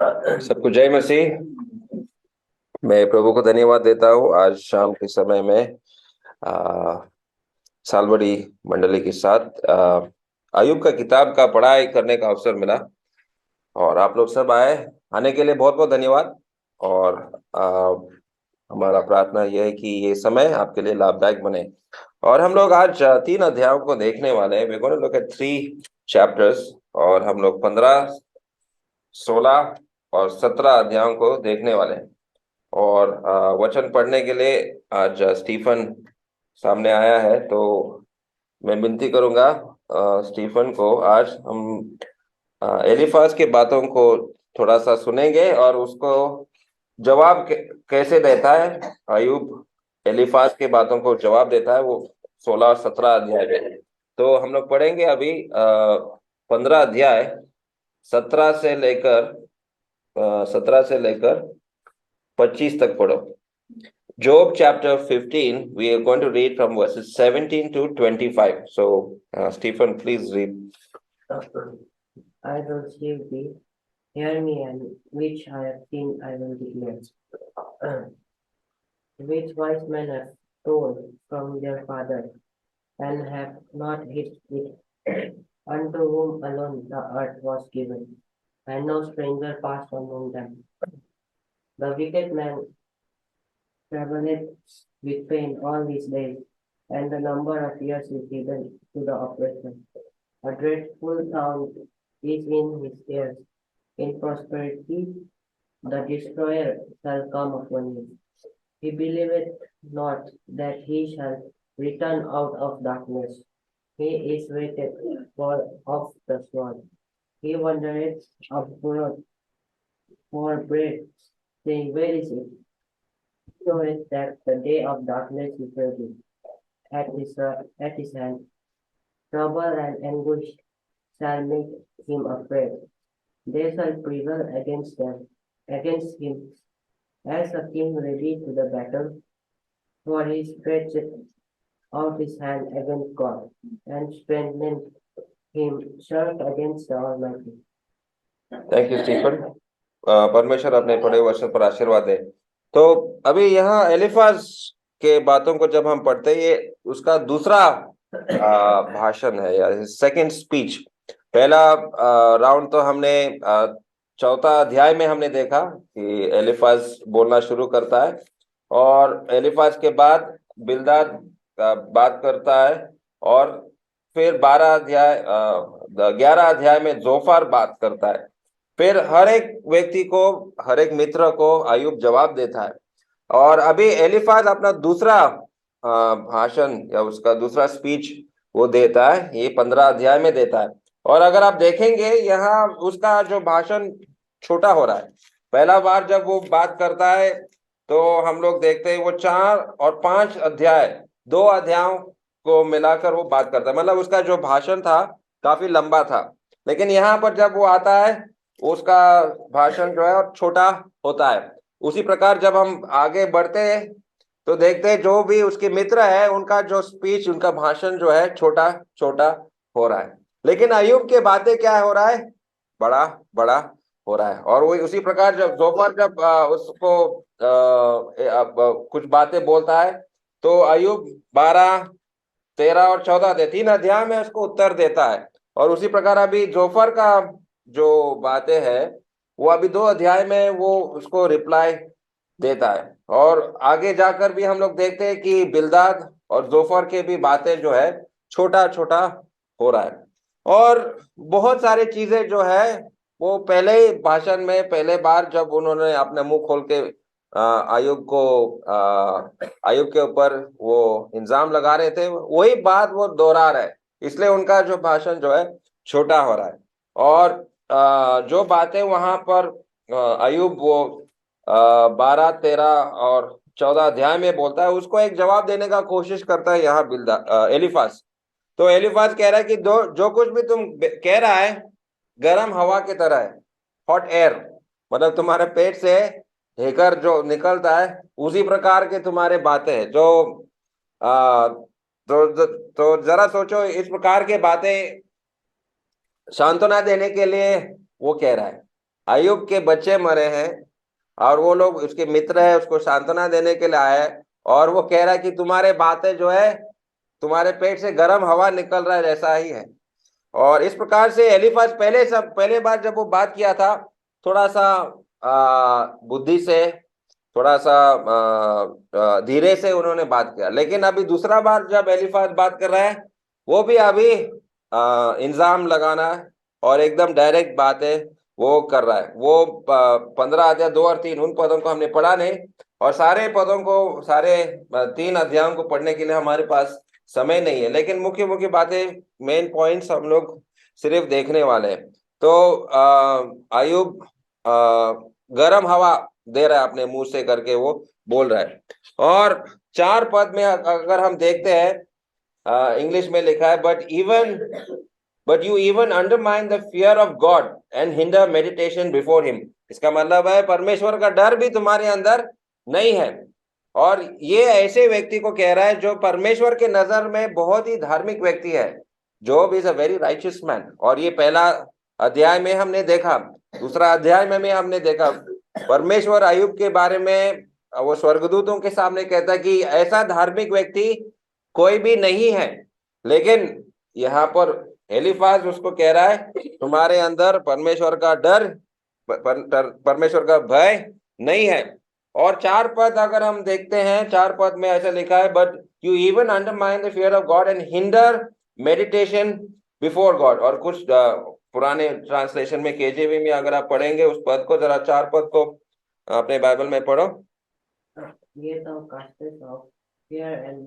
सबको जय मसीह। मैं प्रभु को धन्यवाद देता हूँ आज शाम के समय में आ, सालवड़ी मंडली के साथ अयुब का किताब का पढ़ाई करने का अवसर मिला और आप लोग सब आए। आने के लिए बहुत बहुत धन्यवाद। और हमारा प्रार्थना यह है कि ये समय आपके लिए लाभदायक बने। और हम लोग आज 3 अध्यायों को देखने वाले हैं। We're going to look at 3 chapters। और हम लोग 15, 16 और 17 अध्यायों को देखने वाले हैं। और वचन पढ़ने के लिए आज स्टीफन सामने आया है, तो मैं विनती करूंगा स्टीफन को। आज हम एलिफाज के बातों को थोड़ा सा सुनेंगे और उसको जवाब कैसे देता है अयूब। एलिफाज के बातों को जवाब देता है वो 16 और 17 अध्याय में। तो हम लोग पढ़ेंगे अभी 15 अध्याय 17 से लेकर 25 तक पढ़ो। Job chapter 15, we are going to read from verses 17 to 25. So, Stephen, please read. I will save thee, hear me, and which I have seen I will declare. Which wise men have told from their father, and have not hid it, unto whom alone the earth was given, and no stranger passed among them. The wicked man travelleth with pain all his days, and the number of years is given to the oppressor. A dreadful sound is in his ears. In prosperity the destroyer shall come upon him. He believeth not that he shall return out of darkness. He is waited for of the sword. He wandereth abroad for bread, saying, where is it? Knoweth that the day of darkness is ready at his hand. Trouble and anguish shall make him afraid. They shall prevail against him, as a king ready to the battle, for he stretched out his hand against God, and strengthened himself against the Almighty. Thank you Stephen. परमेश्वर अपने पढ़े वचन पर आशीर्वाद दे। तो अभी यहाँ एलिफाज के बातों को जब हम पढ़ते हैं, ये उसका दूसरा भाषण है या सेकंड स्पीच। पहला राउंड तो हमने चौथा अध्याय में हमने देखा कि एलिफाज बोलना शुरू करता है और एलिफाज के बाद बिल्दाद बात करता है और फिर 11 अध्याय में जोफार बात करता है। फिर हर एक व्यक्ति को, हर एक मित्र को अयूब जवाब देता है। और अभी एलिफाज अपना दूसरा भाषण या उसका दूसरा स्पीच वो देता है, ये 15 अध्याय में देता है। और अगर आप देखेंगे यहाँ उसका जो भाषण छोटा हो रहा है। पहला बार जब वो बात करता है तो हम लोग देखते हैं वो 4 और 5 अध्याय, 2 अध्यायों को मिलाकर वो बात करता है। मतलब उसका जो भाषण था काफी लंबा था। लेकिन यहाँ पर जब वो आता है उसका भाषण जो है और छोटा होता है। उसी प्रकार जब हम आगे बढ़ते हैं तो देखते हैं जो भी उसके मित्र है उनका जो स्पीच, उनका भाषण जो है छोटा छोटा हो रहा है। लेकिन अयूब के बातें क्या हो रहा है, बड़ा बड़ा हो रहा है। और वो उसी प्रकार जब जोफर जब उसको कुछ बातें बोलता है तो अयूब 12, 13 और 14 थे 3 अध्याय में उसको उत्तर देता है। और उसी प्रकार अभी जोफर का जो बातें हैं वो अभी 2 अध्याय में वो उसको रिप्लाई देता है। और आगे जाकर भी हम लोग देखते हैं कि बिल्दाद और जोफर के भी बातें जो है छोटा छोटा हो रहा है। और बहुत सारी चीजें जो है वो पहले ही भाषण में पहले बार जब उन्होंने अपने मुंह खोल के आयुब के ऊपर वो इल्जाम लगा रहे थे, वही बात वो दोहरा रहे। इसलिए उनका जो भाषण जो है छोटा हो रहा है। और जो बातें वहां पर अयुब वो 12, 13 और 14 अध्याय में बोलता है उसको एक जवाब देने का कोशिश करता है यहाँ एलिफाज। तो एलिफाज कह रहा है कि जो कुछ भी तुम कह रहा है गर्म हवा की तरह है, हॉट एयर। मतलब तुम्हारे पेट से हेकर जो निकलता है उसी प्रकार के तुम्हारे बातें हैं जो आ, तो जरा सोचो, इस प्रकार के बातें सांत्वना देने के लिए वो कह रहा है। अय्यूब के बच्चे मरे हैं और वो लोग उसके मित्र है, उसको सांत्वना देने के लिए आए हैं, और वो कह रहा है कि तुम्हारे बातें जो है, तुम्हारे पेट से गर्म हवा निकल रहा है जैसा ही है। और इस प्रकार से एलिफाज पहले बार जब वो बात किया था, थोड़ा सा बुद्धि से, थोड़ा सा धीरे से उन्होंने बात किया। लेकिन अभी दूसरा बार जब एलिफाज बात कर रहा है, वो भी अभी इल्जाम लगाना और एकदम डायरेक्ट बातें वो कर रहा है। वो 15 अध्याय 2 और 3 उन पदों को हमने पढ़ा नहीं, और सारे पदों को, सारे 3 अध्यायों को पढ़ने के लिए हमारे पास समय नहीं है। लेकिन मुख्य मुख्य बातें, मेन पॉइंट्स हम लोग सिर्फ देखने वाले हैं। तो अय्यूब गर्म हवा दे रहा है अपने मुंह से करके वो बोल रहा है। और 4 पद में अगर हम देखते हैं, इंग्लिश में लिखा है, but you even undermine the fear of God and hinder meditation before him. इसका मतलब है परमेश्वर का डर भी तुम्हारे अंदर नहीं है। और ये ऐसे व्यक्ति को कह रहा है जो परमेश्वर के नजर में बहुत ही धार्मिक व्यक्ति है। Job is a very righteous man. और ये पहला अध्याय में हमने देखा, दूसरा अध्याय में भी हमने देखा, परमेश्वर अय्यूब के बारे में वो स्वर्गदूतों के सामने कहता है कि ऐसा धार्मिक व्यक्ति कोई भी नहीं है। लेकिन यहाँ पर एलिफाज उसको कह रहा है तुम्हारे अंदर परमेश्वर का डर, परमेश्वर का भय नहीं है। और 4 पद अगर हम देखते हैं, 4 पद में ऐसा लिखा है, but you even undermine the fear of God and hinder meditation before God. और कुछ पुराने ट्रांसलेशन में, केजेवी में अगर आप पढ़ेंगे उस पद को, जरा 4 पद को अपने बाइबल में पढ़ो। Yet thou castest off fear and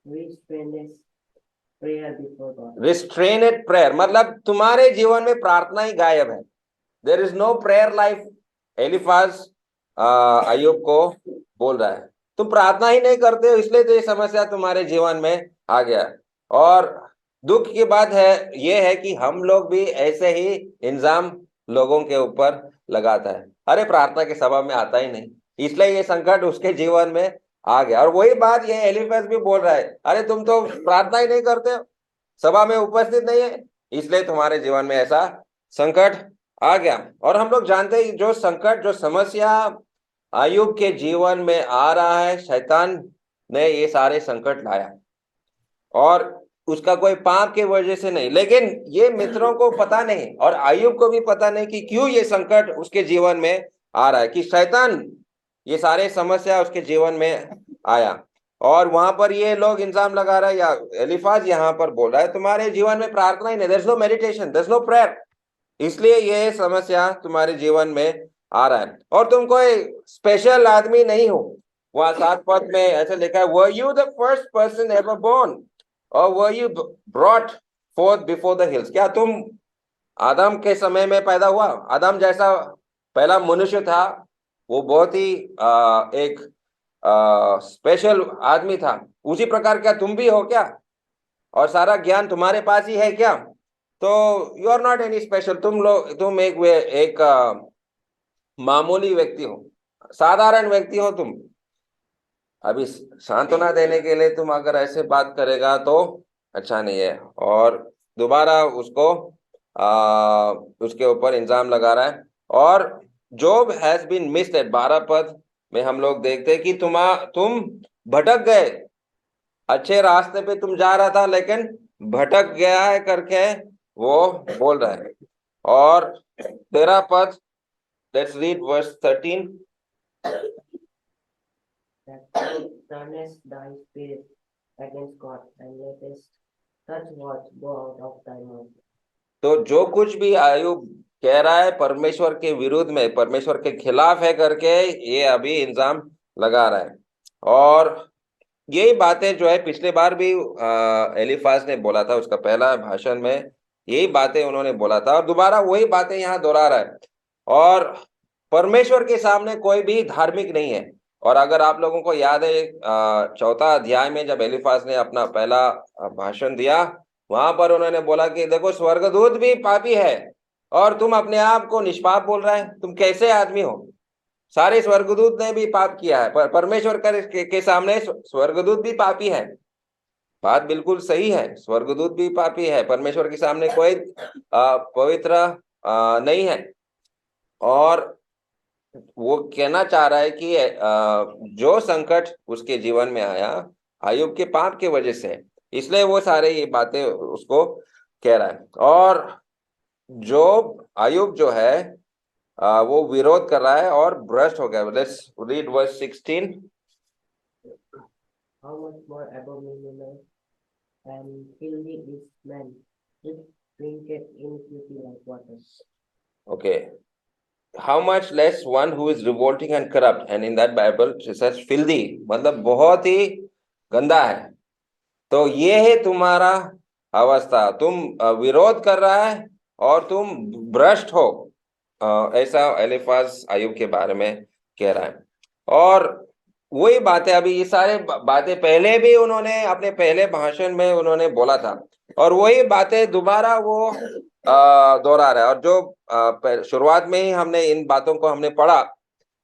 restrainest prayer before God. Restrained prayer मतलब तुम्हारे जीवन में प्रार्थना ही गायब है। There is no prayer life. Eliphaz अय्यूब को बोल रहा है तुम प्रार्थना ही नहीं करते हो, इसलिए तो ये समस्या तुम्हारे जीवन में आ गया। और दुख की बात है ये है कि हम लोग भी ऐसे ही इल्जाम लोगों के ऊपर लगाता है, अरे प्रार्थना के सभा में आता ही नहीं, इसलिए ये संकट उसके जीवन में आ गया। और वही बात ये एलिफाज भी बोल रहा है, अरे तुम तो प्रार्थना ही नहीं करते हो, सभा में उपस्थित नहीं है, इसलिए तुम्हारे जीवन में ऐसा संकट आ गया। और हम लोग जानते हैं जो संकट, जो समस्या अय्यूब के जीवन में आ रहा है, शैतान ने ये सारे संकट लाया, और उसका कोई पाप के वजह से नहीं। लेकिन ये मित्रों को पता नहीं और अय्यूब को भी पता नहीं कि क्यों ये संकट उसके जीवन में आ रहा है, कि शैतान ये सारे समस्या उसके जीवन में आया। और वहां पर ये लोग इल्जाम लगा रहा है, या एलिफाज यहाँ पर बोल रहा है तुम्हारे जीवन में प्रार्थना ही नहीं, there is no meditation, there is no prayer, इसलिए ये समस्या तुम्हारे जीवन में आ रहा है। और तुम कोई स्पेशल आदमी नहीं हो। वहां 7 पद में ऐसा लिखा है, were you the first person ever born और were you brought forth before the hills. क्या तुम आदम के समय में पैदा हुआ? आदम जैसा पहला मनुष्य था, वो बहुत ही एक स्पेशल आदमी था, उसी प्रकार क्या तुम भी हो क्या? और सारा ज्ञान तुम्हारे पास ही है क्या? तो you are not any special. तुम एक मामूली व्यक्ति हो, साधारण व्यक्ति हो तुम। अभी सांत्वना देने के लिए तुम अगर ऐसे बात करेगा तो अच्छा नहीं है। और दोबारा उसको उसके ऊपर इल्जाम लगा रहा है। और Job has been missed at 12 पद में हम लोग देखते हैं कि तुम भटक गए, अच्छे रास्ते पे तुम जा रहा था लेकिन भटक गया है करके वो बोल रहा है। और 13 पद, let's read verse 13। That thou turnest thy spirit against God and lettest such words go out of thy mouth. तो जो कुछ भी अय्यूब कह रहा है परमेश्वर के विरुद्ध में, परमेश्वर के खिलाफ है करके ये अभी इल्जाम लगा रहा है। और यही बातें जो है पिछले बार भी एलिफाज ने बोला था, उसका पहला भाषण में यही बातें उन्होंने बोला था, और दोबारा वही बातें यहाँ दोहरा रहा है। और परमेश्वर के सामने कोई भी धार्मिक नहीं है। और अगर आप लोगों को याद है 4था अध्याय में जब एलिफाज ने अपना पहला भाषण दिया, वहां पर उन्होंने बोला कि देखो स्वर्गदूत भी पापी है और तुम अपने आप को निष्पाप बोल रहा है, तुम कैसे आदमी हो? सारे स्वर्गदूत ने भी पाप किया है, परमेश्वर के सामने स्वर्गदूत भी पापी है। बात बिल्कुल सही है, स्वर्गदूत भी पापी है, परमेश्वर के सामने कोई पवित्र नहीं है। और वो कहना चाह रहा है कि जो संकट उसके जीवन में आया अय्यूब के पाप की वजह से है। इसलिए वो सारे ये बातें उसको कह रहा है। और जो अय्यूब जो है वो विरोध कर रहा है और भ्रष्ट हो गया। Let's read verse 16। How much more abominable and filthy is man, which drinketh iniquity like water. Okay. How much less one who is revolting and corrupt, and in that Bible it says filthy, मतलब बहुत ही गंदा है। तो ये है तुम्हारा अवस्था, तुम विरोध कर रहा है और तुम भ्रष्ट हो। ऐसा एलिफाज अय्यूब के बारे में कह रहा है। और वही बातें अभी ये सारे बातें पहले भी उन्होंने अपने पहले भाषण में उन्होंने बोला था, और वही बातें दोबारा वो दोहरा रहा है। और जो शुरुआत में ही हमने इन बातों को हमने पढ़ा,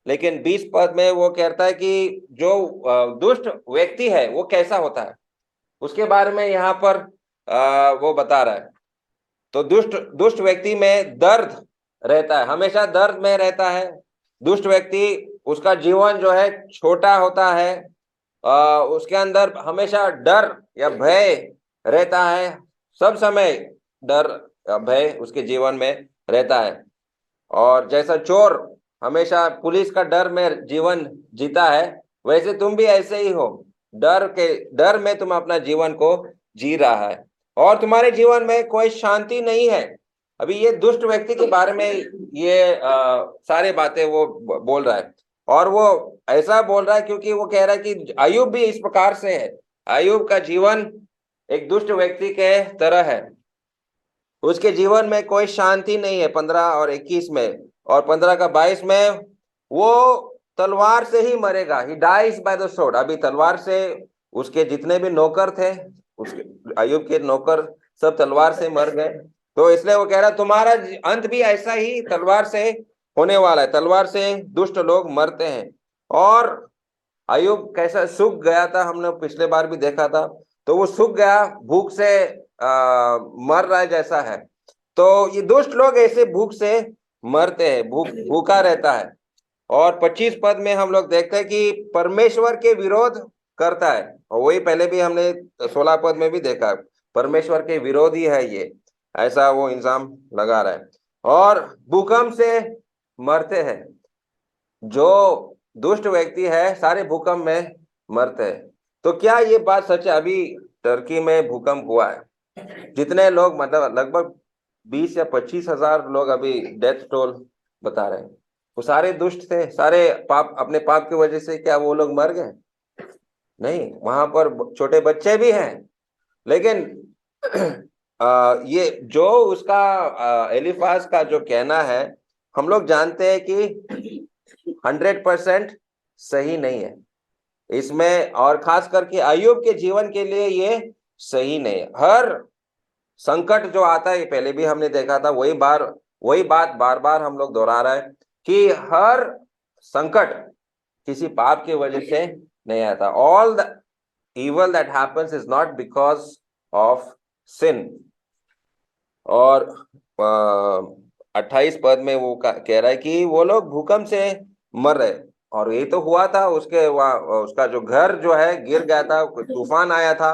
लेकिन 20 पद में वो कहता है कि जो दुष्ट व्यक्ति है वो कैसा होता है, उसके बारे में यहाँ पर वो बता रहा है। तो दुष्ट दुष्ट व्यक्ति में दर्द रहता है, हमेशा दर्द में रहता है। दुष्ट व्यक्ति, उसका जीवन जो है छोटा होता है, उसके अंदर हमेशा डर या भय रहता है। सब समय डर या भय उसके जीवन में रहता है। और जैसा चोर हमेशा पुलिस का डर में जीवन जीता है, वैसे तुम भी ऐसे ही हो। डर में तुम अपना जीवन को जी रहा है और तुम्हारे जीवन में कोई शांति नहीं है। अभी ये दुष्ट व्यक्ति के बारे में ये सारे बातें वो बोल रहा है। और वो ऐसा बोल रहा है क्योंकि वो कह रहा है कि अय्यूब भी इस प्रकार से है। अय्यूब का जीवन एक दुष्ट व्यक्ति के तरह है। उसके जीवन में कोई शांति नहीं है। 15 और 21 में और 15 का 22 में वो तलवार से ही मरेगा। He dies by the sword. अभी तलवार से उसके जितने भी नौकर थे, उसके अय्यूब के नौकर सब तलवार से मर गए। तो इसलिए वो कह रहा तुम्हारा अंत भी ऐसा ही तलवार से होने वाला है। तलवार से दुष्ट लोग मरते हैं। और अय्यूब कैसा सूख गया था, हमने पिछले बार भी देखा था। तो वो सूख गया, भूख से मर रहा है जैसा है। तो ये दुष्ट लोग ऐसे भूख से मरते हैं, भूखा रहता है। और 25 पद में हम लोग देखते हैं कि परमेश्वर के विरोध करता है। और वही पहले भी हमने 16 पद में भी देखा, परमेश्वर के विरोधी है ये, ऐसा वो इल्जाम लगा रहा है। और भूकंप से मरते हैं। जो दुष्ट व्यक्ति है सारे भूकंप में मरते हैं। तो क्या ये बात सच है? अभी टर्की में भूकंप हुआ है, जितने लोग मतलब लगभग 20 या 25 हजार लोग अभी डेथ टोल बता रहे हैं। वो सारे दुष्ट थे, सारे पाप, अपने पाप की वजह से क्या वो लोग मर गए? नहीं, वहां पर छोटे बच्चे भी हैं। लेकिन ये जो उसका एलिफाज का जो कहना है, हम लोग जानते हैं कि 100% सही नहीं है इसमें। और खास करके अय्यूब के जीवन के लिए ये सही नहीं है। हर संकट जो आता है, पहले भी हमने देखा था, वही बात बार बार हम लोग दोहरा रहे हैं कि हर संकट किसी पाप की वजह से नहीं आता। All the evil that happens is not because of sin। और 28 पद में वो कह रहा है कि वो लोग भूकंप से मर रहे। और ये तो हुआ था, उसका जो घर जो है गिर गया था, तूफान आया था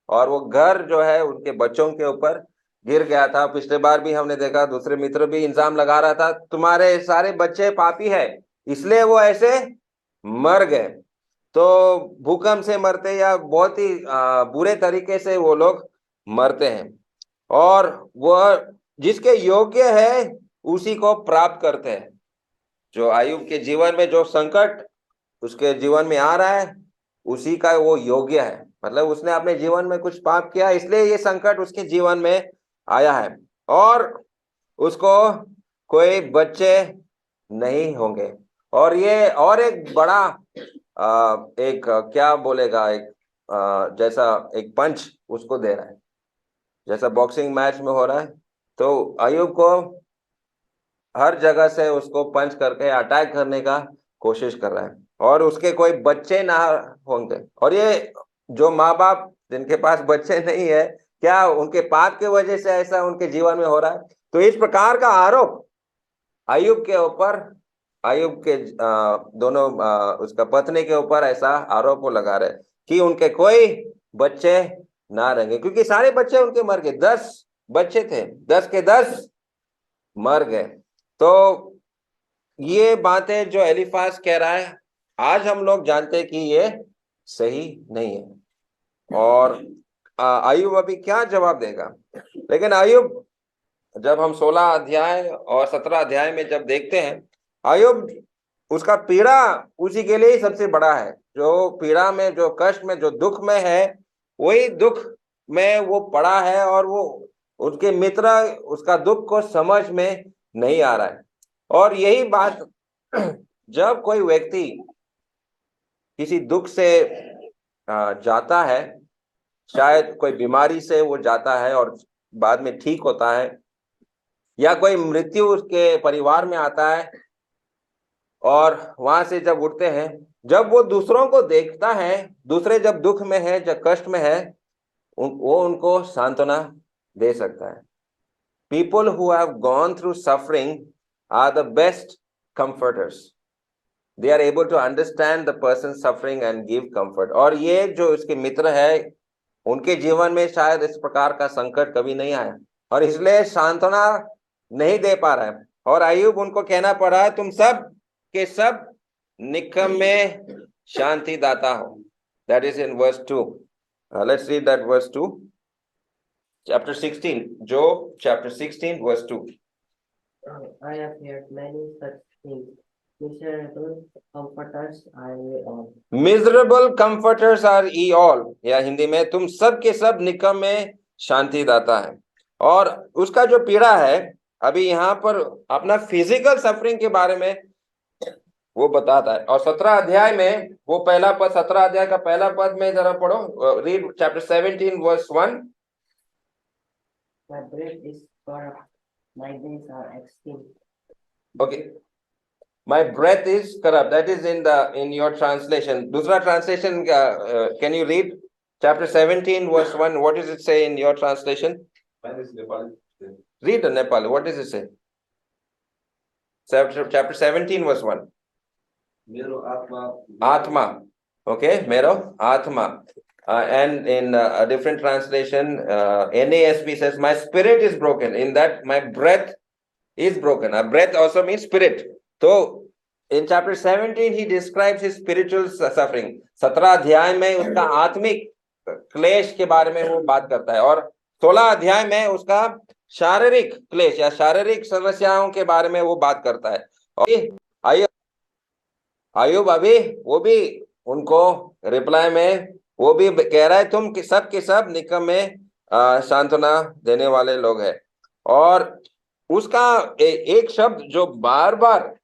और वो घर जो है उनके बच्चों के ऊपर गिर गया था। पिछले बार भी हमने देखा, दूसरे मित्र भी इल्जाम लगा रहा था तुम्हारे सारे बच्चे पापी है, इसलिए वो ऐसे मर गए। तो भूकंप से मरते या बहुत ही बुरे तरीके से वो लोग मरते हैं। और वह जिसके योग्य है उसी को प्राप्त करते हैं। जो अय्यूब के जीवन में जो संकट उसके जीवन में आ रहा है, उसी का वो योग्य है। मतलब उसने अपने जीवन में कुछ पाप किया, इसलिए ये संकट उसके जीवन में आया है। और उसको कोई बच्चे नहीं होंगे। और ये और एक बड़ा एक क्या बोलेगा, एक जैसा एक पंच उसको दे रहा है, जैसा बॉक्सिंग मैच में हो रहा है। तो अय्यूब को हर जगह से उसको पंच करके अटैक करने का कोशिश कर रहा है, और उसके कोई बच्चे ना होंगे। और ये जो माँ बाप जिनके पास बच्चे नहीं है, क्या उनके पाप की वजह से ऐसा उनके जीवन में हो रहा है? तो इस प्रकार का आरोप अय्यूब के ऊपर, अय्यूब के दोनों उसका पत्नी के ऊपर ऐसा आरोप वो लगा रहे कि उनके कोई बच्चे ना रहेंगे, क्योंकि सारे बच्चे उनके मर गए। 10 बच्चे थे, 10 के 10 मर गए। तो ये बातें जो एलिफाज कह रहा है, आज हम लोग जानते हैं कि ये सही नहीं है। और अय्यूब अभी क्या जवाब देगा? लेकिन अय्यूब, जब हम 16 अध्याय और 17 अध्याय में जब देखते हैं, अय्यूब, उसका पीड़ा उसी के लिए ही सबसे बड़ा है। जो पीड़ा में, जो कष्ट में, जो दुख में है, वही दुख में वो पड़ा है, और वो उसके मित्र उसका दुख को समझ में नहीं आ रहा है। और यही बात जब कोई व्यक्ति किसी दुख से जाता है, शायद कोई बीमारी से वो जाता है और बाद में ठीक होता है, या कोई मृत्यु उसके परिवार में आता है और वहां से जब उठते हैं, जब वो दूसरों को देखता है, दूसरे जब दुख में है, जब कष्ट में है, वो उनको सांत्वना दे सकता है। People who have gone through suffering are the best comforters. They are able to understand the person's suffering and give comfort. और ये जो इसके मित्र है, उनके जीवन में शायद इस प्रकार का संकट कभी नहीं आया, और इसलिए सांत्वना नहीं दे पा रहा है। और अय्यूब उनको कहना पड़ा है, तुम सब के सब निकम में शांति दाता हो। That is in verse 2. Let's read that verse 2. Chapter 16, Job chapter 16 verse 2. I have heard many such things. Miserable comforters are we all. Miserable comforters are ye all, या हिंदी में तुम सब के सब निकम में शांति दाता है। और उसका जो पीड़ा है, अभी यहाँ पर अपना फिजिकल सफरिंग के बारे में वो बताता है। और 17 अध्याय में वो पहला पद, 17 अध्याय का पहला पद में जरा पढ़ो, read chapter 17 verse 1. My breath is corrupt, my days are extinct. Okay, my breath is corrupt. That is in your translation. दूसरा translation, can you read chapter 17 verse 1? What does it say in your translation? Read the Nepali. What does it say? Chapter 17 verse 1. मेरो आत्मा Atma. Okay, mero Atma. And in a different translation, NASB says, my spirit is broken. In that, my breath is broken. Breath also means spirit. So, in chapter 17, he describes his spiritual suffering. 17 अध्याय में उसका आत्मिक क्लेश के बारे में वो बात करता है, और 16 अध्याय में उसका शारीरिक क्लेश या शारीरिक समस्याओं के बारे में वो बात करता है। और अय्यूब अभी वो भी उनको रिप्लाई में वो भी कह रहा है, तुम सब के सब निकम में सांत्वना देने वाले लोग हैं। और उसका एक शब्द जो बार बार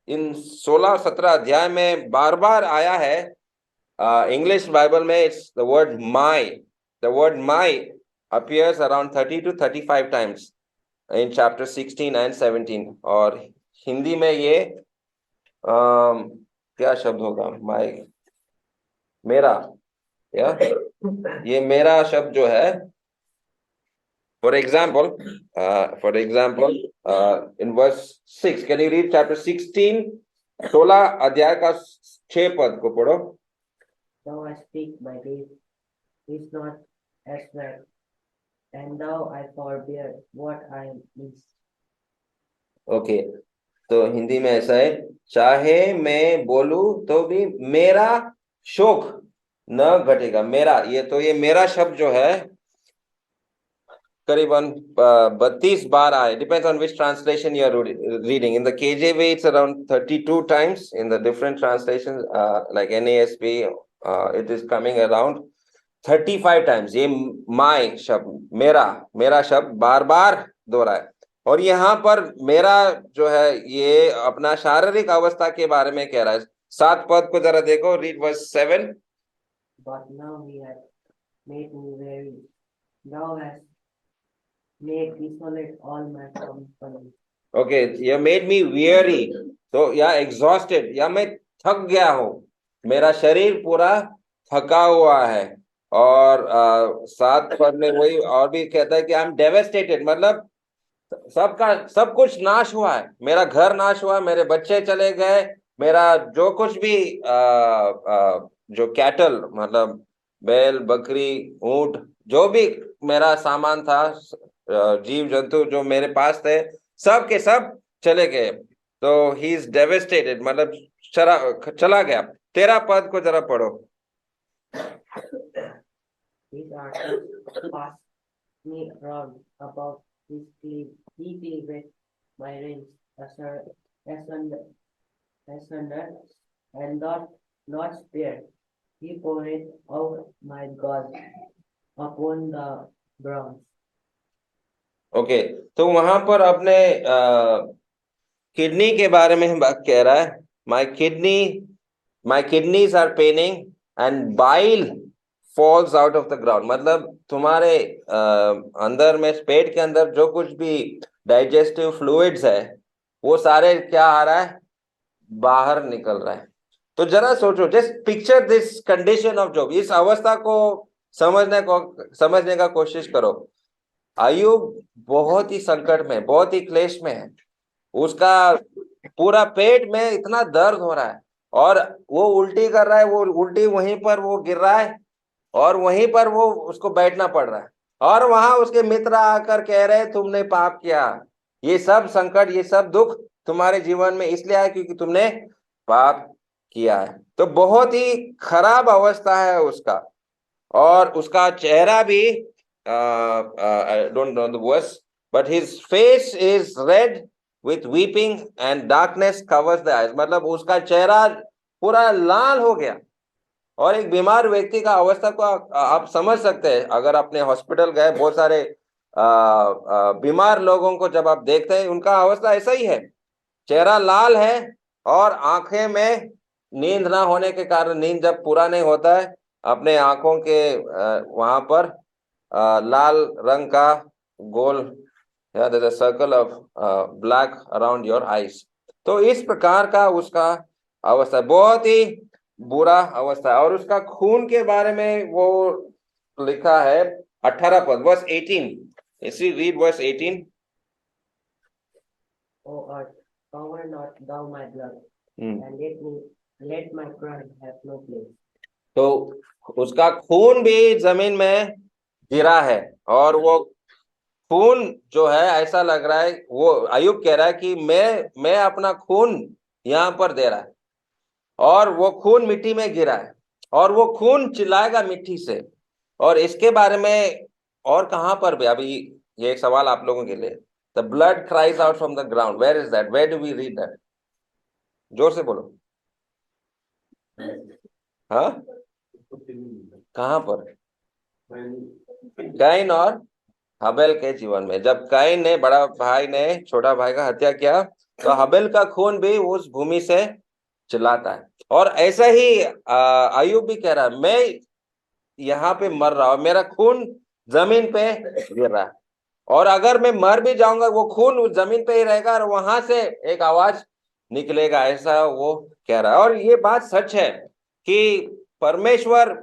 इन 16-17 अध्याय में बार बार आया है, इंग्लिश बाइबल में, it's the word my. The word my appears around 30 to 35 times in chapter 16 and 17. और हिंदी में ये क्या शब्द होगा? माई, मेरा, या ये मेरा शब्द जो है, for example, in verse 6, can you read chapter 16, 16 अध्याय का 6 पद को पढ़ो. Though I speak, my days is not as well, and though I forbear what I am least. Okay, तो हिंदी में ऐसा है, चाहे मैं बोलूं तो भी मेरा शोक न घटेगा। मेरा, ये मेरा शब्द जो है करीबन 32 बार आए. Depends on which translation you are reading. In the KJV it's around 32 times. In the different translations like NASB it is coming around 35 times. ये माय शब्द, मेरा शब्द बार बार दोहरा है। और यहाँ पर मेरा जो है ये अपना शारीरिक अवस्था के बारे में कह रहा है। 7 पद को जरा देखो, read verse 7. But now he has made me weary. Thou hast made desolate all my company. Okay, you made me weary. तो या exhausted, या मैं थक गया हूँ, मेरा शरीर पूरा थका हुआ है। और 7 पद में वही और भी कहता है कि आई एम डेवेस्टेटेड, मतलब सबका सब कुछ नाश हुआ है, मेरा घर नाश हुआ, मेरे बच्चे चले गए, मेरा जो कुछ भी जो कैटल मतलब बैल बकरी ऊंट जो भी मेरा सामान था, जीव जंतु जो मेरे पास थे, सब के सब चले गए। तो ही इज डेवेस्टेटेड, मतलब चला गया। 13 पद को जरा पढ़ो। These archers passed me round about deeply with my reins asunder, and not spared. He poured out my gall upon the ground. Okay, तो वहां पर अपने किडनी के बारे में बात कह रहा है। My kidneys are paining and bile falls out of the ground, मतलब तुम्हारे अंदर में पेट के अंदर जो कुछ भी डाइजेस्टिव फ्लूइड्स है वो सारे क्या आ रहा है, बाहर निकल रहा है। तो जरा सोचो, just picture this condition of job, इस अवस्था को समझने का कोशिश करो। अय्यूब बहुत ही संकट में, बहुत ही क्लेश में है, उसका पूरा पेट में इतना दर्द हो रहा है और वो उल्टी कर रहा है, वो उल्टी वहीं पर वो गिर रहा है और वहीं पर वो उसको बैठना पड़ रहा है, और वहां उसके मित्र आकर कह रहे हैं तुमने पाप किया, ये सब संकट ये सब दुख तुम्हारे जीवन में इसलिए आया क्योंकि तुमने पाप किया है। तो बहुत ही खराब अवस्था है उसका, और उसका चेहरा भी I don't know the words, but his face is red with weeping and darkness covers the eyes, मतलब उसका चेहरा पूरा लाल हो गया। और एक बीमार व्यक्ति का अवस्था को आप समझ सकते हैं, अगर अपने हॉस्पिटल गए, बहुत सारे बीमार लोगों को जब आप देखते हैं उनका अवस्था ऐसा ही है, चेहरा लाल है और आंखें में नींद ना होने के कारण, नींद जब पूरा नहीं होता है, अपने आंखों के वहां पर लाल रंग का गोल, circle of black around your eyes. तो इस प्रकार का उसका अवस्था, बहुत ही बुरा अवस्था है। और उसका खून के बारे में वो लिखा है 18 पद, वर्स 18, इसी read verse 18। O earth, cover not thou my blood, and let my cry have no place. तो उसका खून भी जमीन में गिरा है, और वो खून जो है ऐसा लग रहा है, वो अय्यूब कह रहा है कि मैं अपना खून यहाँ पर दे रहा है, और वो खून मिट्टी में गिरा है, और वो खून चिल्लाएगा मिट्टी से। और इसके बारे में और कहां पर भी, अभी ये एक सवाल आप लोगों के लिए, the blood cries out from the ground, where is that, where do we read that? जोर से बोलो। हाँ, कहां पर? कैन और हबेल के जीवन में, जब कैन ने, बड़ा भाई ने छोटा भाई का हत्या किया, तो हबेल का खून भी उस भूमि से चिल्लाता है। और ऐसा ही अय्यूब भी कह रहा है, मैं यहाँ पे मर रहा हूं, मेरा खून जमीन पे गिर रहा है, और अगर मैं मर भी जाऊंगा वो खून उस जमीन पे ही रहेगा और वहां से एक आवाज निकलेगा, ऐसा वो कह रहा है। और ये बात सच है कि परमेश्वर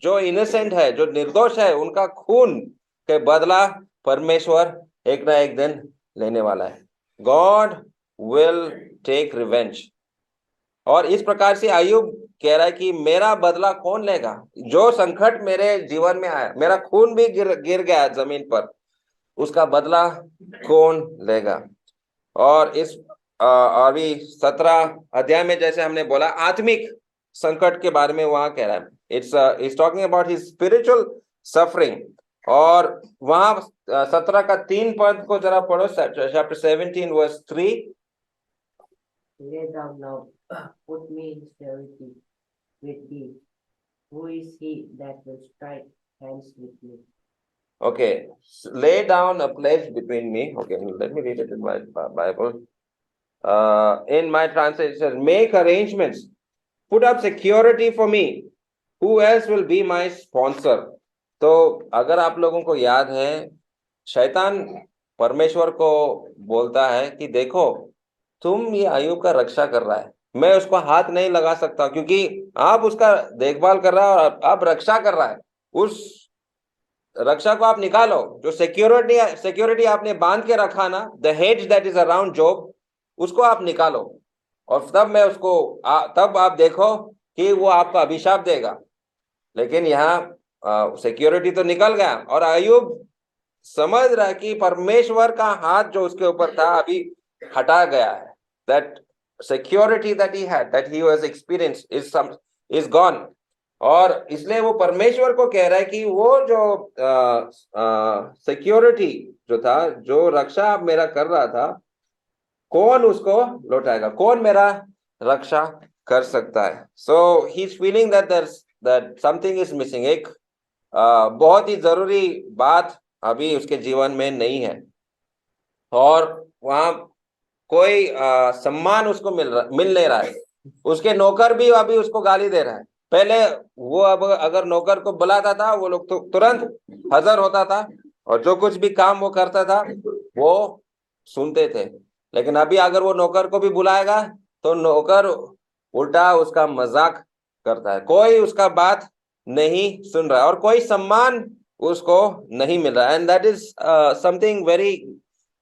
जो इनोसेंट है, जो निर्दोष है, उनका खून के बदला परमेश्वर एक ना एक दिन लेने वाला है। God will take revenge. और इस प्रकार से अय्यूब कह रहा है कि मेरा बदला कौन लेगा, जो संकट मेरे जीवन में आया, मेरा खून भी गिर गया जमीन पर, उसका बदला कौन लेगा। और इस अभी 17 अध्याय में जैसे हमने बोला, आत्मिक संकट के बारे में वहां कह रहा है, it's talking about his spiritual suffering. और वहां 17 का 3 पद को जरा पढ़ो, chapter 17 verse 3। Lay down now, put me in security with thee. Who is he that will strike hands with me? Okay, lay down a pledge between me. Okay, let me read it in my Bible. In my translation, it says, make arrangements, put up security for me. Who else will be my sponsor? तो अगर आप लोगों को याद है, शैतान परमेश्वर को बोलता है कि देखो, तुम ये अय्यूब का रक्षा कर रहा है, मैं उसको हाथ नहीं लगा सकता क्योंकि आप उसका देखभाल कर रहा है और आप रक्षा कर रहा है, उस रक्षा को आप निकालो, जो सिक्योरिटी आपने बांध के रखा ना, the hedge that is around job, उसको आप निकालो, और तब मैं उसको तब आप देखो कि वो आपका अभिशाप देगा। लेकिन यहाँ सिक्योरिटी तो निकल गया, और अय्यूब समझ रहा है कि परमेश्वर का हाथ जो उसके ऊपर था अभी हटा गया है। That security that he had, that he was experience is gone. और इसलिए वो परमेश्वर को कह रहा है कि वो जो सिक्योरिटी जो था, जो रक्षा मेरा कर रहा था, कौन उसको लौटाएगा, कौन मेरा रक्षा कर सकता है। So he is feeling that something is missing. एक बहुत ही जरूरी बात अभी उसके जीवन में नहीं है, और वहां कोई सम्मान उसको मिल नहीं रहा है। उसके नौकर भी अभी उसको गाली दे रहा है। पहले वो अब अगर नौकर को बुलाता था, वो लोग तो तुरंत हाजिर होता था, और जो कुछ भी काम वो करता था वो सुनते थे। लेकिन अभी अगर वो नौकर को भी बुलाएगा तो नौकर उल्टा उसका मजाक करता है, कोई उसका बात नहीं सुन रहा है, और कोई सम्मान उसको नहीं मिल रहा है। And that is something very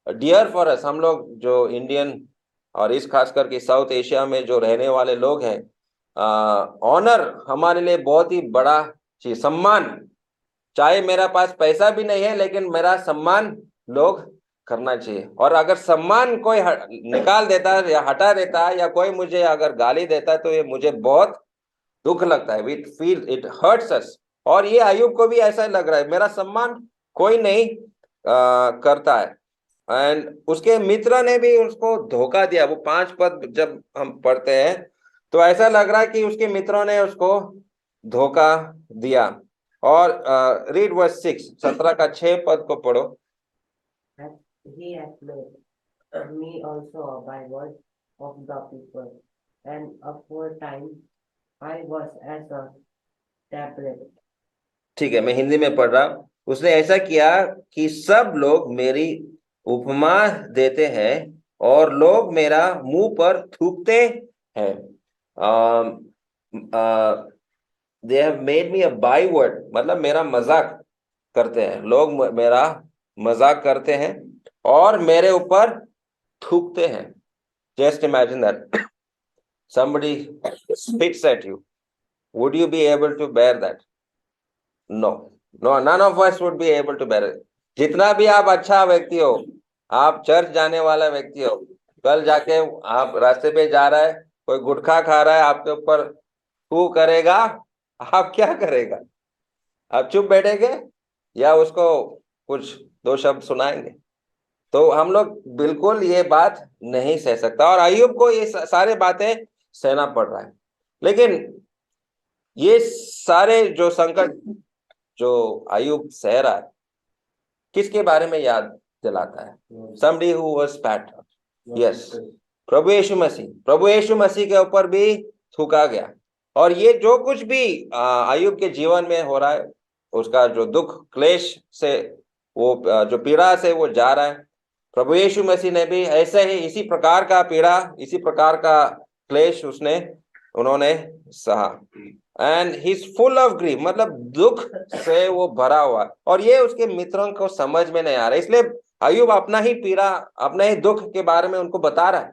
dear for us. हम लोग जो इंडियन और इस खास करके साउथ एशिया में जो रहने वाले लोग हैं, ऑनर हमारे लिए बहुत ही बड़ा चीज, सम्मान। चाहे मेरा पास पैसा भी नहीं है, लेकिन मेरा सम्मान लोग करना चाहिए। और अगर सम्मान कोई निकाल देता है या हटा देता है, या कोई मुझे अगर गाली देता है, तो ये मुझे बहुत दुख लगता है। इट हर्ट्स अस। और ये अय्यूब को भी ऐसा लग रहा है, मेरा सम्मान कोई नहीं करता है। एंड उसके मित्र ने भी उसको धोखा दिया। वो 5 पद जब हम पढ़ते हैं तो ऐसा लग रहा है कि उसके मित्रों ने उसको धोखा दिया। और रीड वर्स 6, 17 का 6 पद को पढ़ो। Hath he hath made me also a byword of the people, and aforetime I was as a tablet. ठीक है, मैं हिंदी में पढ़ रहा हूं। उसने ऐसा किया कि सब लोग मेरी उपमा देते हैं, और लोग मेरा मुंह पर थूकते हैं। They have made me a by word, मतलब मेरा मजाक करते हैं लोग, मेरा मजाक करते हैं और मेरे ऊपर थूकते हैं। Just imagine that somebody spits at you. Would you be able to bear that? No, none of us would be able to bear it. जितना भी आप अच्छा व्यक्ति हो, आप चर्च जाने वाला व्यक्ति हो, कल जाके आप रास्ते पे जा रहा है, कोई गुटखा खा रहा है, आपके ऊपर थू करेगा, आप क्या करेगा? आप चुप बैठेंगे या उसको कुछ 2 शब्द सुनाएंगे? तो हम लोग बिल्कुल ये बात नहीं सह सकता, और अय्यूब को ये सारे बातें सहना पड़ रहा है। लेकिन ये सारे जो संकट जो अय्यूब सह रहा है, किसके बारे में याद दिलाता है? somebody who was spat. Yes, प्रभु यीशु मसीह के ऊपर भी थूका गया। और ये जो कुछ भी अय्यूब के जीवन में हो रहा है, उसका जो दुख क्लेश से वो जो पीड़ा से वो जा रहा है, प्रभु यीशु मसीह ने भी ऐसे ही इसी प्रकार का पीड़ा, इसी प्रकार का क्लेश उन्होंने सहा। And he is full of grief, मतलब दुख से वो भरा हुआ। और ये उसके मित्रों को समझ में नहीं आ रहा, इसलिए अय्यूब अपना ही पीड़ा, अपने ही दुख के बारे में उनको बता रहा है।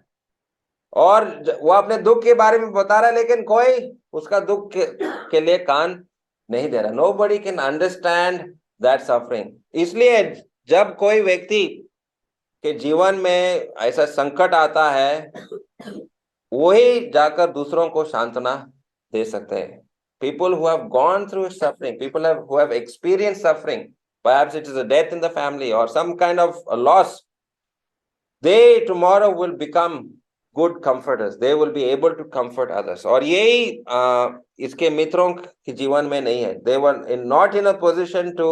और वो अपने दुख के बारे में बता रहा है, लेकिन कोई उसका दुख के लिए कान नहीं दे रहा। Nobody can understand that suffering. इसलिए जब कोई व्यक्ति के जीवन में ऐसा संकट आता है, वही जाकर दूसरों को सांत्वना दे सकते हैं। People who have gone through suffering, who have experienced suffering, perhaps it is a death in the family or some kind of a loss, they tomorrow will become good comforters. They will be able to comfort others. और यही इसके मित्रों के जीवन में नहीं है। They were not in a position to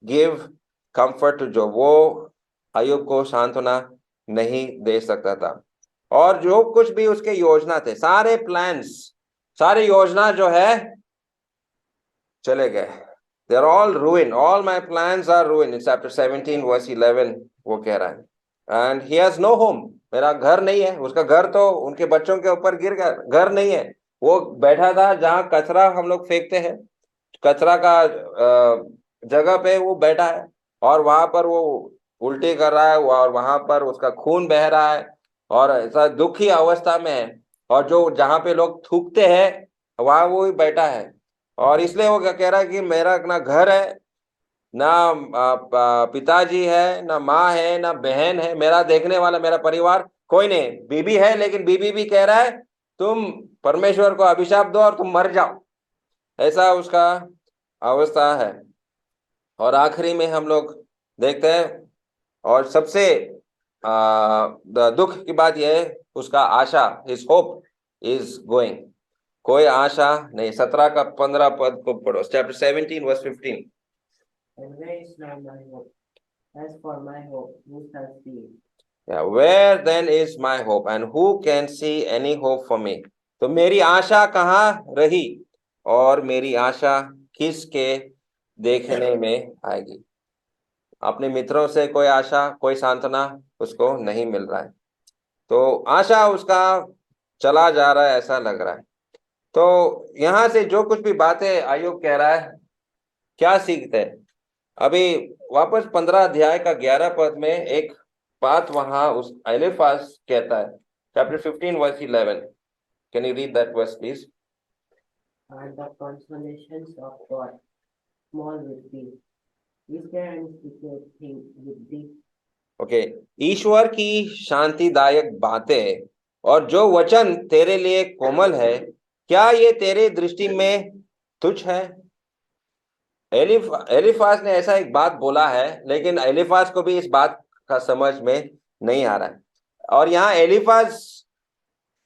give comfort to Job. वो अय्यूब को सांत्वना नहीं दे सकता था। और जो कुछ भी उसके योजना थे, सारे प्लान्स, सारे योजना जो है चले गए। They are all ruined. All my plans are ruined. In chapter 17 verse 11 वो कह रहा है। And he has no home. मेरा घर नहीं है। उसका घर तो उनके बच्चों के ऊपर गिर गया, घर नहीं है। वो बैठा था जहां कचरा हम लोग फेंकते हैं, कचरा का जगह पे वो बैठा है और वहां पर वो उल्टी कर रहा है और वहां पर उसका खून बह रहा है और ऐसा दुखी अवस्था में है, और जो जहां पे लोग थूकते हैं वहां वो ही बैठा है। और इसलिए वो क्या कह रहा है कि मेरा ना घर है, ना पिताजी है, ना माँ है, ना बहन है, मेरा देखने वाला मेरा परिवार कोई नहीं। बीबी है, लेकिन बीबी भी कह रहा है तुम परमेश्वर को अभिशाप दो और तुम मर जाओ, ऐसा उसका अवस्था है। और आखिरी में हम लोग देखते हैं, और सबसे दुख की बात यह है, उसका आशा, हिज होप इज गोइंग, कोई आशा नहीं। 17 का 15 पद को पढ़ो, chapter 17 verse 15। And where is now my hope? As for my hope, who shall see it? Yeah, where then is my hope and who can see any hope for me? तो मेरी आशा कहाँ रही और मेरी आशा किसके देखने में आएगी? अपने मित्रों से कोई आशा, कोई सांत्वना उसको नहीं मिल रहा है, तो आशा उसका चला जा रहा है ऐसा लग रहा है। तो यहाँ से जो कुछ भी बातें आयोग कह रहा है, क्या सीखते हैं? अभी वापस 15 अध्याय का 11 पद में एक बात वहां उस एलिफाज कहता है, chapter 15 verse 11। Can you read that verse please? Are the consolations of God small with thee? Is there any secret thing with thee? Okay, ईश्वर की शांतिदायक बातें और जो वचन तेरे लिए कोमल है, क्या ये तेरे दृष्टि में तुच्छ है? एलिफाज ने ऐसा एक बात बोला है, लेकिन एलिफाज को भी इस बात का समझ में नहीं आ रहा है। और यहाँ एलिफाज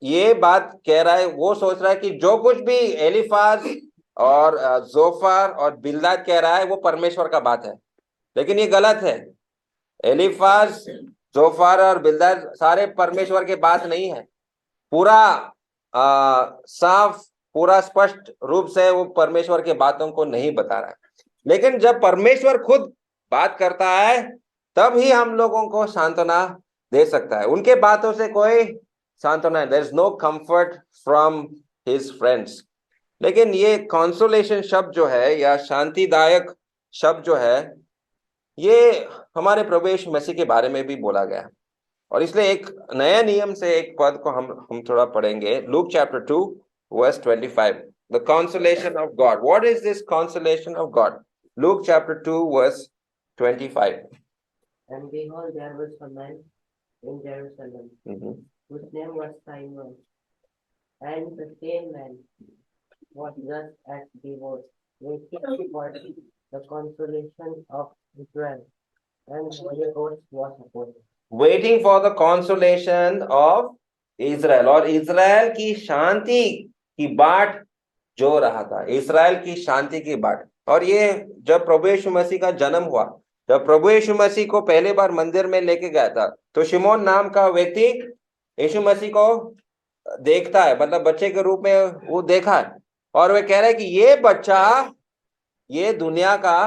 ये बात कह रहा है, वो सोच रहा है कि जो कुछ भी एलिफाज और जोफार और बिल्दाद कह रहा है वो परमेश्वर का बात है, लेकिन ये गलत है। एलिफाज, जोफार और बिल्दाद सारे परमेश्वर के बात नहीं है। पूरा साफ, पूरा स्पष्ट रूप से वो परमेश्वर के बातों को नहीं बता रहा है। लेकिन जब परमेश्वर खुद बात करता है तब ही हम लोगों को सांत्वना दे सकता है। उनके बातों से कोई सांत्वना, there is no comfort from his friends. लेकिन ये कंसोलेशन शब्द जो है या शांतिदायक शब्द जो है, ये हमारे प्रभु यीशु मसीह के बारे में भी बोला गया है। और इसलिए एक नया नियम से एक पद को हम थोड़ा पढ़ेंगे, Luke chapter 2 verse 25, the consolation of God. What is this consolation of God? Luke chapter 2 verse 25। And behold, there was a man in Jerusalem, whose name was Simon. And the same man was just as devout, waiting for the consolation of Israel. And the Holy Ghost was upon him. Waiting for the consolation of Israel, और Israel की शांति की बाट जो रहा था, Israel की शांति की बाट। और ये जब प्रभु यीशु मसीह का जन्म हुआ, जब प्रभु यीशु मसीह को पहली बार मंदिर में लेके गया था, तो शिमोन नाम का व्यक्ति यीशु मसीह को देखता है, मतलब बच्चे के रूप में वो देखा है, और वे कह रहे हैं कि ये बच्चा ये दुनिया का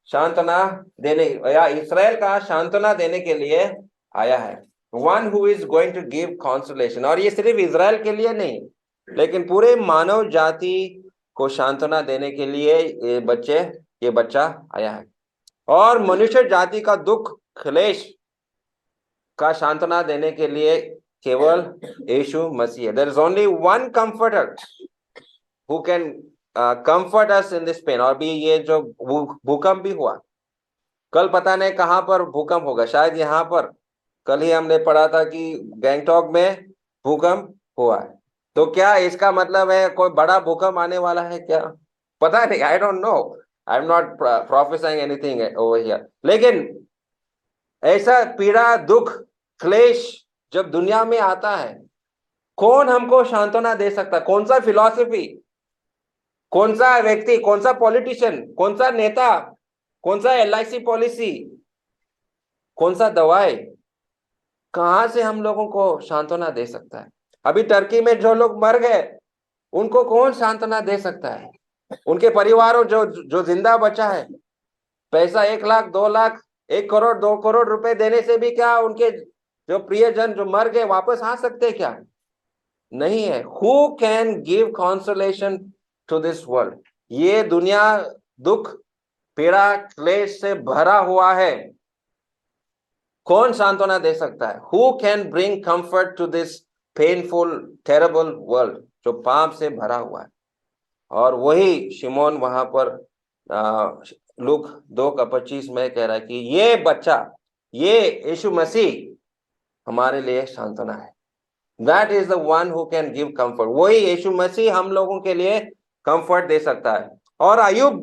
सांत्वना देने या इस्राएल का सांत्वना देने के लिए आया है, one who is going to give consolation. और ये सिर्फ इजराइल के लिए नहीं, लेकिन पूरे मानव जाति को सांत्वना देने के लिए ये बच्चा आया है। और मनुष्य जाति का दुख क्लेश का सांत्वना देने के लिए केवल यीशु मसीह है। There is only one comforter who can comfort us in this pain. और भी ये जो भूकंप भी हुआ, कल पता नहीं कहां पर भूकंप होगा, शायद यहाँ पर। कल ही हमने पढ़ा था कि गैंगटॉक में भूकंप हुआ है, तो क्या इसका मतलब है कोई बड़ा भूकंप आने वाला है क्या? पता नहीं, I don't know, I am not professing anything over here. लेकिन ऐसा पीड़ा, दुख, क्लेश जब दुनिया में आता है, कौन हमको सांत्वना दे सकता? कौन सा फिलॉसफी, कौन सा व्यक्ति, कौन सा पॉलिटिशियन, कौन सा नेता, कौन सा LIC पॉलिसी, कौन सा दवाई, कहां से हम लोगों को सांत्वना दे सकता है? अभी टर्की में जो लोग मर गए, उनको कौन सांत्वना दे सकता है? उनके परिवारों जो जिंदा बचा है, पैसा 1 लाख 2 लाख 1 करोड़ 2 करोड़ रुपए देने से भी क्या उनके जो प्रियजन जो मर गए वापस आ सकते क्या? नहीं है। Who can give consolation to this world? ये दुनिया दुख पीड़ा क्लेश से भरा हुआ है, कौन सांत्वना दे सकता है? Who can bring comfort to this painful terrible world, जो पाप से भरा हुआ है। और वही शिमोन वहां पर लूक 2:25 में कह रहा है कि ये बच्चा, ये यीशु मसीह हमारे लिए सांत्वना है। That is the one who can give comfort. वही यीशु मसीह हम लोगों के लिए कंफर्ट दे सकता है। और अय्यूब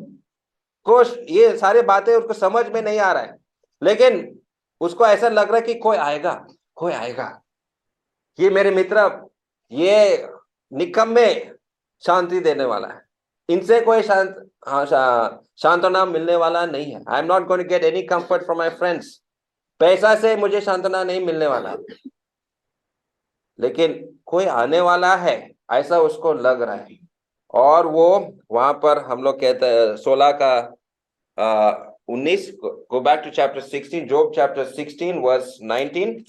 को ये सारी बातें उसको समझ में नहीं आ रहा है, लेकिन उसको ऐसा लग रहा है कि कोई आएगा, कोई आएगा, ये मेरे मित्र, ये निकम्मे शांति देने वाला है, इनसे कोई सांत्वना मिलने वाला नहीं है। I am not going to get any comfort from my friends. पैसा से मुझे सांत्वना नहीं मिलने वाला, लेकिन कोई आने वाला है, ऐसा उसको लग रहा है। और वो वहां पर हम लोग कहते हैं 16 का 19, go back to chapter 16, Job chapter 16 verse 19.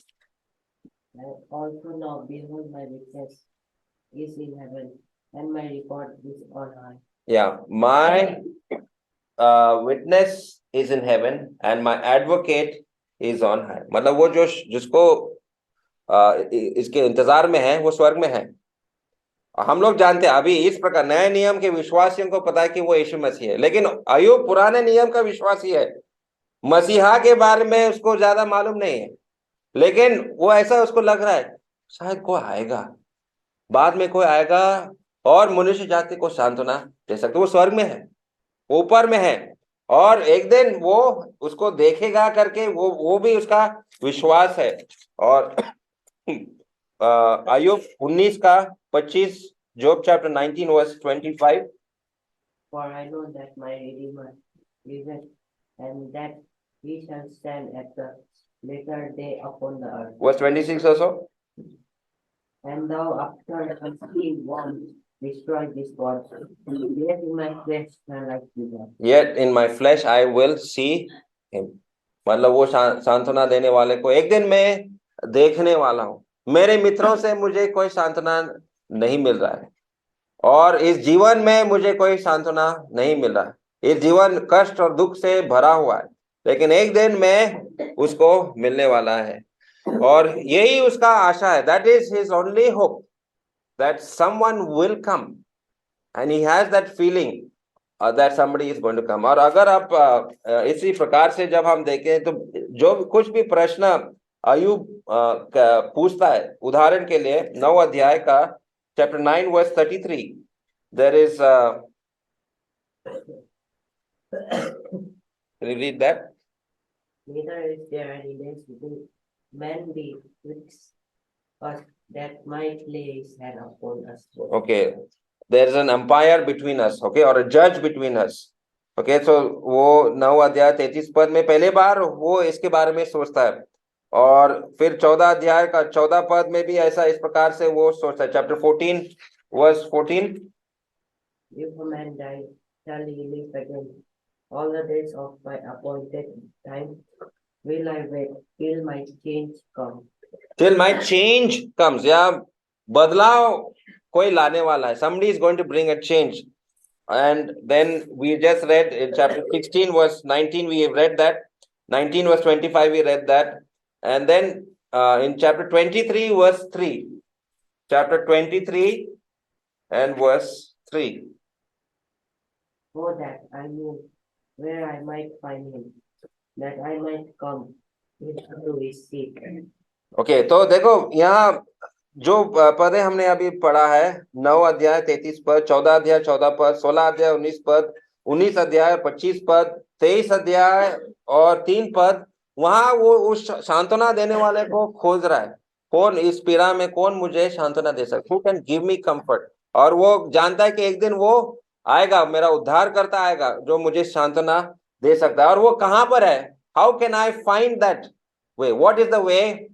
And also now, behold, my witness is in heaven, and my record is on high. Yeah, my witness is in heaven and my advocate is on high. मतलब वो जो जिसको इसके इंतजार में है, वो स्वर्ग में है। हम लोग जानते हैं अभी इस प्रकार नए नियम के विश्वासियों को पता है कि वो यीशु मसीह है, लेकिन अय्यूब पुराने नियम का विश्वासी है, मसीहा के बारे में उसको ज्यादा मालूम नहीं है, लेकिन वो ऐसा उसको लग रहा है शायद कोई आएगा, बाद में कोई आएगा और मनुष्य जाति को सांत्वना दे सकते। वो स्वर्ग में है, ऊपर में है, और एक दिन वो उसको देखेगा करके वो भी उसका विश्वास है। और अय्यूब 19:25, Job chapter 19 verse 25. For I know that my Redeemer liveth, and that he shall stand at the latter day upon the earth. Verse 26 also. And thou after unseen want destroy this God, yet in my flesh shall I see God. Yet in my flesh I will see him. मतलब वो सांत्वना देने वाले को एक दिन मैं देखने वाला हूं। मेरे मित्रों से मुझे कोई सांत्वना नहीं मिल रहा है, और इस जीवन में मुझे कोई सांत्वना नहीं मिल रहा है। इस जीवन कष्ट और दुख से भरा हुआ है, लेकिन एक दिन में उसको मिलने वाला है, और यही उसका आशा है। That is his only hope, that someone will come, and he has that feeling that somebody is going to come. और अगर आप इसी प्रकार से जब हम देखें तो जो कुछ भी प्रश्न अय्यूब पूछता है, उदाहरण के लिए 9 अध्याय का chapter 9 verse 33, there is can you read that? Neither is there any density man be twixt us that might lay his hand upon us. Okay, there is an umpire between us, okay, or a judge between us. Okay, so वो 9 अध्याय 33 पद में पहले बार वो इसके बारे में सोचता है, और फिर 14 अध्याय का 14 पद में भी ऐसा इस प्रकार से वो सोचता है। chapter 14 verse 14. If a man die, shall he live again? All the days of my appointed time will I wait till my change come. Till my change comes, या बदलाव कोई लाने वाला है। Somebody is going to bring a change. And then we just read in chapter 16 verse 19, we have read that. 19 verse 25 we read that. And then in chapter 23 verse 3, chapter 23 and verse 3. So that I knew where I might find him, that I might come into his seat. Okay, तो देखो यहाँ जो पदे हमने अभी पढ़ा है, 9 अध्याय 33 पद, 14 अध्याय 14 पद, 16 अध्याय 19 पद, 19 अध्याय 25 पद, 23 अध्याय और 3 पद, वहां वो उस सांत्वना देने वाले को खोज रहा है। कौन इस पीड़ा में, कौन मुझे सांत्वना दे सकता, who can give me comfort. और वो जानता है कि एक दिन वो आएगा, मेरा उद्धार करता आएगा, जो मुझे सांत्वना दे सकता है। और वो कहां पर है? How can I find that way? What is the way?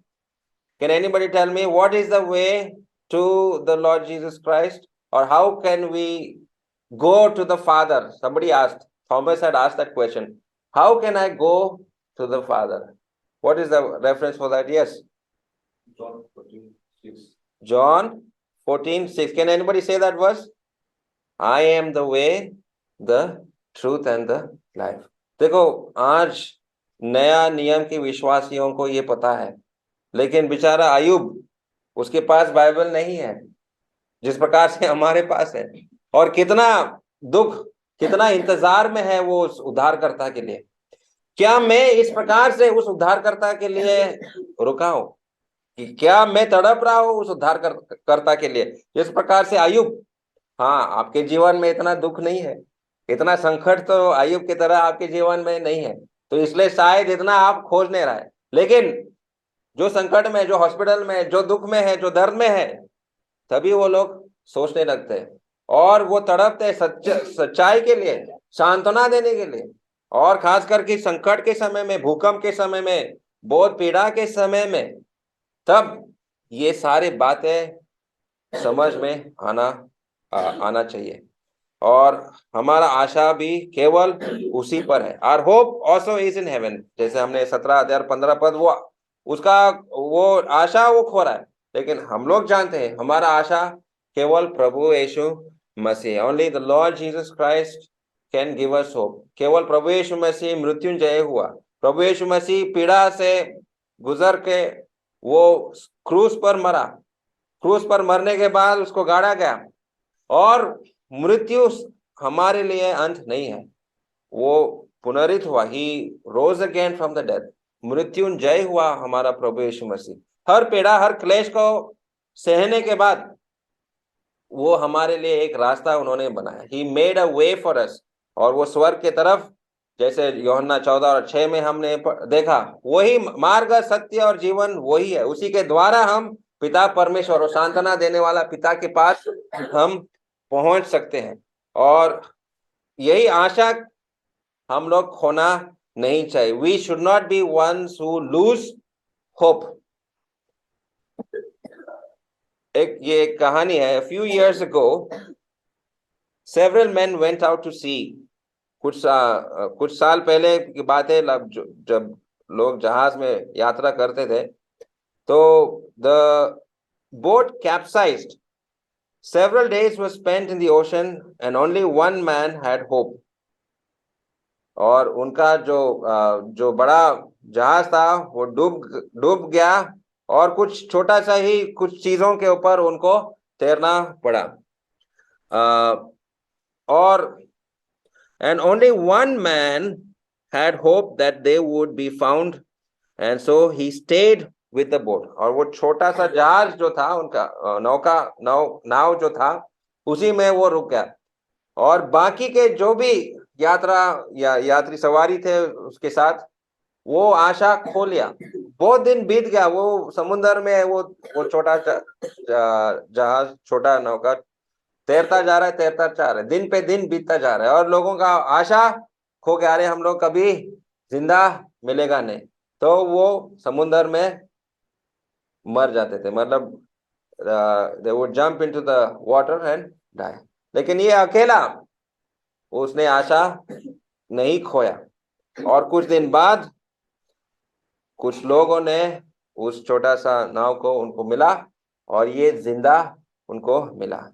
Can anybody tell me what is the way to the Lord Jesus Christ, or how can we go to the Father? Somebody asked, Thomas had asked that question. How can I go to the Father? What is the reference for that? Yes. John 14:6. John 14:6. Can anybody say that verse? I am the way, the truth and the life. देखो, आज नया नियम के विश्वासियों को ये पता है, लेकिन बेचारा अय्यूब, उसके पास बाइबल नहीं है जिस प्रकार से हमारे पास है। और कितना दुख, कितना इंतजार में है वो उस उद्धारकर्ता के लिए। क्या मैं इस प्रकार से उस उद्धारकर्ता के लिए रुका हूं? कि क्या मैं तड़प रहा हूं उस उद्धारकर्ता के लिए जिस प्रकार से अय्यूब? हाँ, आपके जीवन में इतना दुख नहीं है, इतना संकट तो अय्यूब की तरह आपके जीवन में नहीं है, तो इसलिए शायद इतना आप खोज नहीं रहा है। लेकिन जो संकट में, जो हॉस्पिटल में, जो दुख में है, जो दर्द में है, तभी वो लोग सोचने लगते हैं और वो तड़पते हैं सच्चाई के लिए, सांत्वना देने के लिए। और खास करके संकट के समय में, भूकंप के समय में, बहुत पीड़ा के समय में, तब ये सारी बातें समझ में आना चाहिए। और हमारा आशा भी केवल उसी पर है। Our hope also is in heaven, जैसे हमने 17 अध्याय 15 पद, वो उसका वो आशा वो खो रहा है, लेकिन हम लोग जानते हैं हमारा आशा केवल प्रभु यीशु मसीह। Only the Lord Jesus Christ can give us hope. केवल प्रभु यीशु मसीह मृत्युंजय हुआ, प्रभु यीशु मसीह पीड़ा से गुजर के वो क्रूस पर मरा, क्रूस पर मरने के बाद उसको गाड़ा गया, और मृत्यु हमारे लिए अंत नहीं है, वो पुनरुत्थित हुआ। He rose again from the death. मृत्युंजय हुआ हमारा प्रभु यीशु मसीह। हर पीड़ा, हर क्लेश को सहने के बाद वो हमारे लिए एक रास्ता उन्होंने बनाया। He made a way for us. और वो स्वर्ग के तरफ, जैसे यूहन्ना 14 और 6 में हमने देखा, वही मार्ग, सत्य और जीवन वही है। उसी के द्वारा हम पिता परमेश्वर और सांत्वना देने वाला पिता के पास हम पहुंच सकते हैं। और यही आशा हम लोग खोना नहीं चाहिए। We should not be ones who lose hope. ये एक कहानी है। Few years ago several men went out to sea। कुछ साल पहले की बात है, जब लोग जहाज में यात्रा करते थे, तो the boat capsized. Several days were spent in the ocean and only one man had hope। और उनका जो बड़ा जहाज था वो डूब गया, और कुछ छोटा सा ही कुछ चीजों के ऊपर उनको तैरना पड़ा। और and only one man had hope that they would be found, and so he stayed with the boat। और वो छोटा सा जहाज जो था उनका, नाव जो था, उसी में वो रुक गया। और बाकी के जो भी यात्री सवारी थे उसके साथ, वो आशा खो लिया। बहुत दिन बीत गया, वो समुद्र में वो छोटा जहाज, छोटा नौका तैरता जा रहा है, दिन पे दिन बीतता जा रहा है, और लोगों का आशा खो गया। अरे हम लोग कभी जिंदा मिलेगा नहीं, तो वो समुद्र में मर जाते थे। मतलब they would jump into the water and die। लेकिन ये अकेला, उसने आशा नहीं खोया। और कुछ दिन बाद कुछ लोगों ने उस छोटा सा नाव को उनको मिला, और ये जिंदा उनको मिला।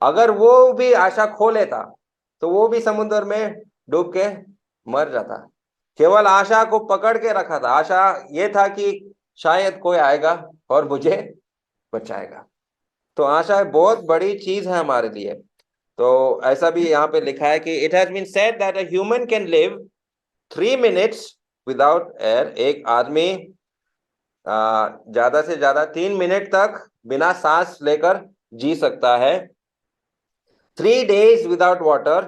अगर वो भी आशा खो लेता तो वो भी समुद्र में डूब के मर जाता। केवल आशा को पकड़ के रखा था। आशा ये था कि शायद कोई आएगा और मुझे बचाएगा। तो आशा बहुत बड़ी चीज है हमारे लिए। तो ऐसा भी यहाँ पे लिखा है कि it has been said that a human can live 3 minutes without air. एक आदमी ज्यादा से ज्यादा 3 मिनट तक बिना सांस लेकर जी सकता है। 3 days विदाउट वाटर,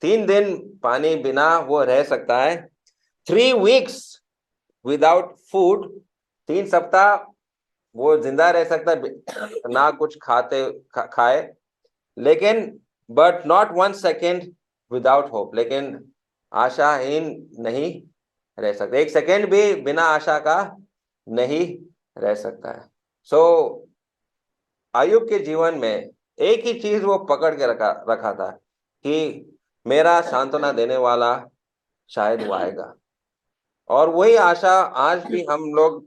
3 दिन पानी बिना वो रह सकता है। 3 weeks विदाउट फूड, 3 सप्ताह वो जिंदा रह सकता है ना कुछ खाए। लेकिन but not 1 second without hope. लेकिन आशाहीन नहीं रह सकता, 1 सेकेंड भी बिना आशा का नहीं रह सकता है। सो अय्यूब के जीवन में एक ही चीज वो पकड़ के रखा था कि मेरा सांत्वना देने वाला शायद वो आएगा। और वही आशा आज भी हम लोग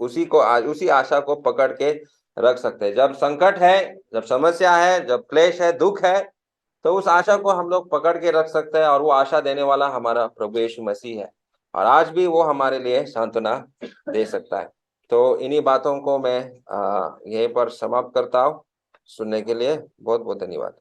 उसी आशा को पकड़ के रख सकते हैं। जब संकट है, जब समस्या है, जब क्लेश है, दुख है, तो उस आशा को हम लोग पकड़ के रख सकते हैं, और वो आशा देने वाला हमारा प्रभु यीशु मसीह है, और आज भी वो हमारे लिए सांत्वना दे सकता है। तो इन्हीं बातों को मैं यहीं पर समाप्त करता हूँ। सुनने के लिए बहुत बहुत धन्यवाद।